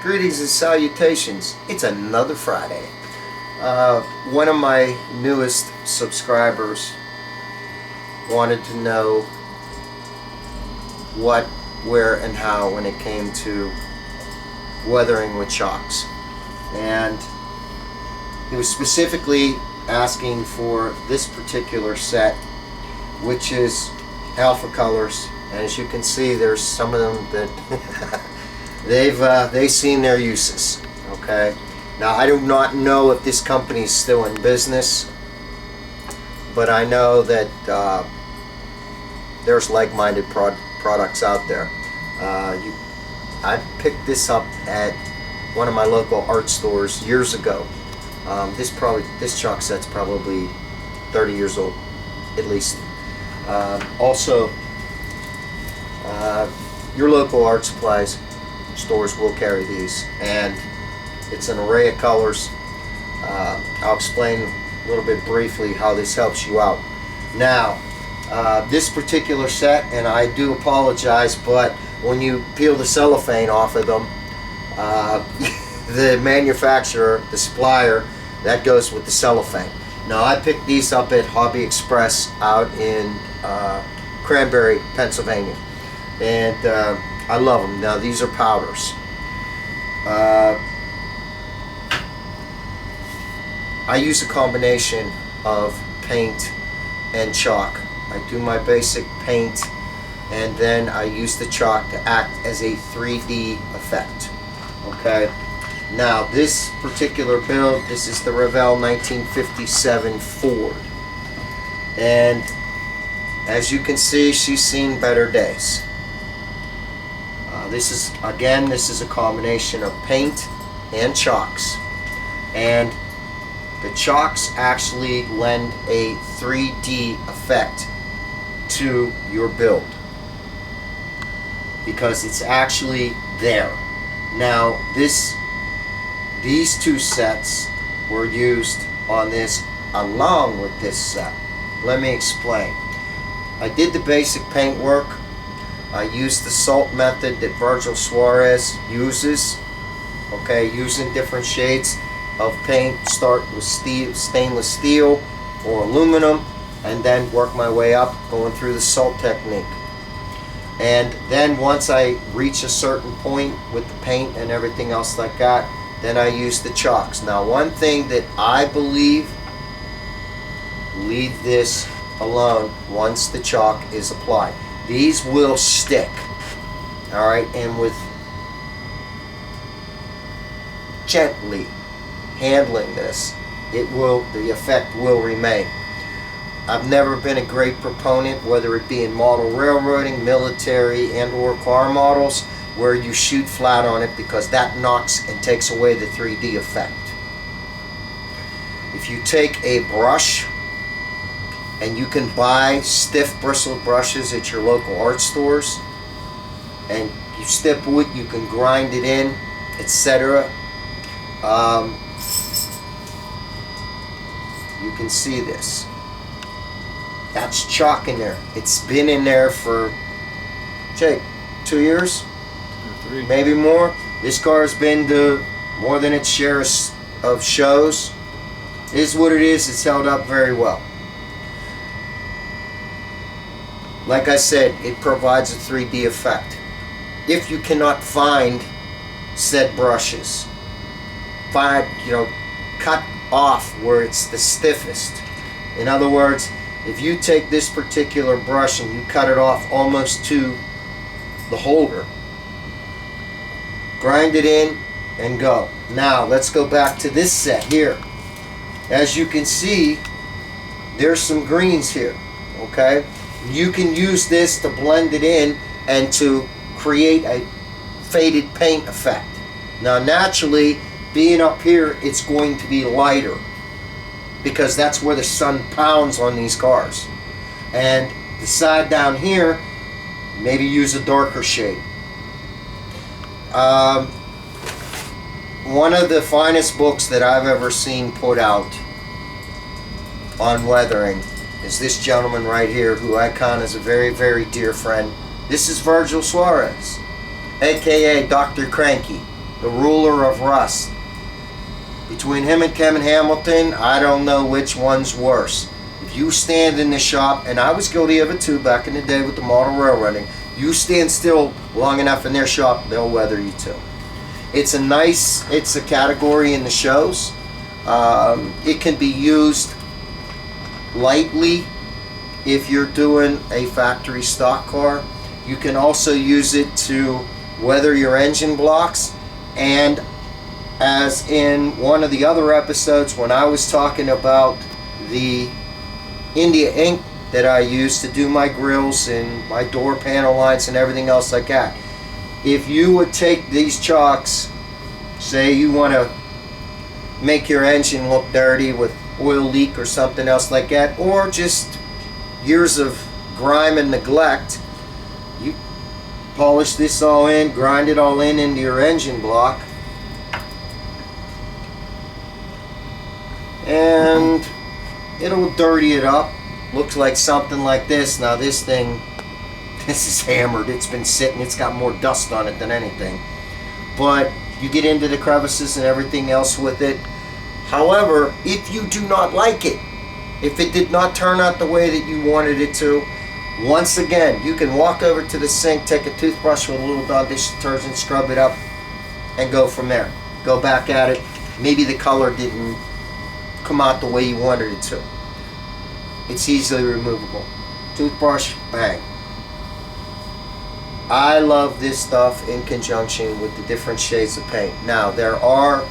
Greetings and salutations. It's another Friday. One of my newest subscribers wanted to know what, where, and how when it came to weathering with chocks. And he was specifically asking for this particular set, which is Alpha Colors. And as you can see, there's some of them that they've seen their uses. Okay, now I do not know if this company is still in business, but I know that there's like-minded products out there. I picked this up at one of my local art stores years ago. This chalk set's probably 30 years old, at least. Also, your local art supplies stores will carry these, and it's an array of colors. I'll explain a little bit briefly how this helps you out. Now, this particular set, and I do apologize, but when you peel the cellophane off of them, the manufacturer, the supplier, that goes with the cellophane. Now, I picked these up at Hobby Express out in Cranberry, Pennsylvania, and I love them. Now, these are powders. I use a combination of paint and chalk. I do my basic paint, and then I use the chalk to act as a 3D effect. Okay. Now, this particular build, this is the Revell 1957 Ford, and as you can see, she's seen better days. This is a combination of paint and chalks, and the chalks actually lend a 3D effect to your build because it's actually there. Now, these two sets were used on this along with this set. Let me explain. I did the basic paint work. I used the salt method that Virgil Suarez uses. Okay, using different shades of paint. Start with stainless steel or aluminum, and then work my way up, going through the salt technique. And then once I reach a certain point with the paint and everything else like that, then I use the chalks. Now, one thing that I believe, leave this alone once the chalk is applied. These will stick, all right, and with gently handling this, the effect will remain. I've never been a great proponent, whether it be in model railroading, military, and or car models, where you shoot flat on it, because that knocks and takes away the 3D effect. If you take a brush, and you can buy stiff bristled brushes at your local art stores, and you stipple it, you can grind it in, etc. You can see this. That's chalk in there. It's been in there for, Jake, 2 years? 3. Maybe more. This car has been to more than its share of shows. It is what it is. It's held up very well. Like I said, it provides a 3D effect. If you cannot find said brushes, cut off where it's the stiffest. In other words, if you take this particular brush and you cut it off almost to the holder, grind it in and go. Now, let's go back to this set here. As you can see, there's some greens here, okay? You can use this to blend it in and to create a faded paint effect. Now, naturally, being up here, it's going to be lighter because that's where the sun pounds on these cars. And the side down here, maybe use a darker shade. One of the finest books that I've ever seen put out on weathering is this gentleman right here, who I count as a very, very dear friend. This is Virgil Suarez, aka Dr. Cranky. the ruler of rust. Between him and Kevin Hamilton, I don't know which one's worse. If you stand in the shop, and I was guilty of it too back in the day with the model railroading, you stand still long enough in their shop, they'll weather you too. It's a category in the shows. It can be used lightly if you're doing a factory stock car. You can also use it to weather your engine blocks, and as in one of the other episodes when I was talking about the India ink that I use to do my grills and my door panel lines and everything else like that. If you would take these chalks, say you want to make your engine look dirty with oil leak or something else like that, or just years of grime and neglect, you polish this all in, grind it all in into your engine block, and it'll dirty it up. Looks like something like this. Now this thing, this is hammered, it's been sitting, it's got more dust on it than anything, but you get into the crevices and everything else with it. However, if you do not like it, if it did not turn out the way that you wanted it to, once again, you can walk over to the sink, take a toothbrush with a little Dawn dish detergent, scrub it up, and go from there. Go back at it. Maybe the color didn't come out the way you wanted it to. It's easily removable. Toothbrush, bang. I love this stuff in conjunction with the different shades of paint. Now, there are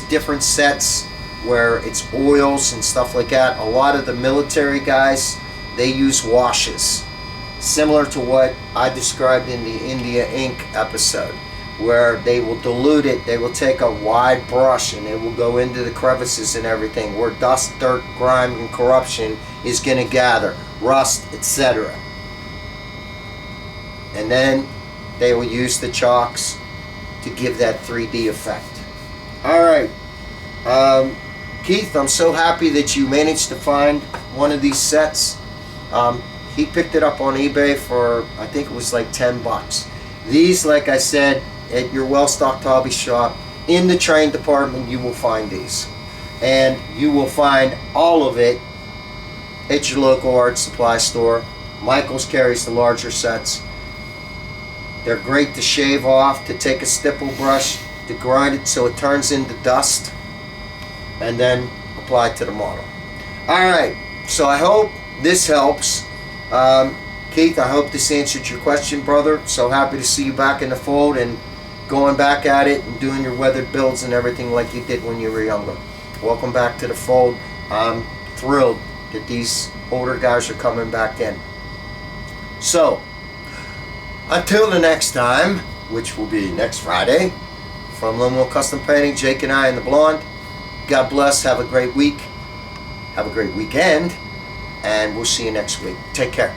different sets where it's oils and stuff like that. A lot of the military guys, they use washes, similar to what I described in the India ink episode, where they will dilute it. They will take a wide brush and it will go into the crevices and everything where dust, dirt, grime, and corruption is going to gather, rust, etc. And then they will use the chalks to give that 3D effect. Alright, Keith, I'm so happy that you managed to find one of these sets. He picked it up on eBay for, I think it was like 10 bucks. These, like I said, at your well-stocked hobby shop, in the train department, you will find these. And you will find all of it at your local art supply store. Michaels carries the larger sets. They're great to shave off, to take a stipple brush, to grind it so it turns into dust, and then apply it to the model. Alright, so I hope this helps. Keith, I hope this answered your question, brother. So happy to see you back in the fold and going back at it and doing your weathered builds and everything like you did when you were younger. Welcome back to the fold. I'm thrilled that these older guys are coming back in. So, until the next time, which will be next Friday, from Lone Wolf Custom Painting, Jake and I and the Blonde, God bless, have a great week, have a great weekend, and we'll see you next week. Take care.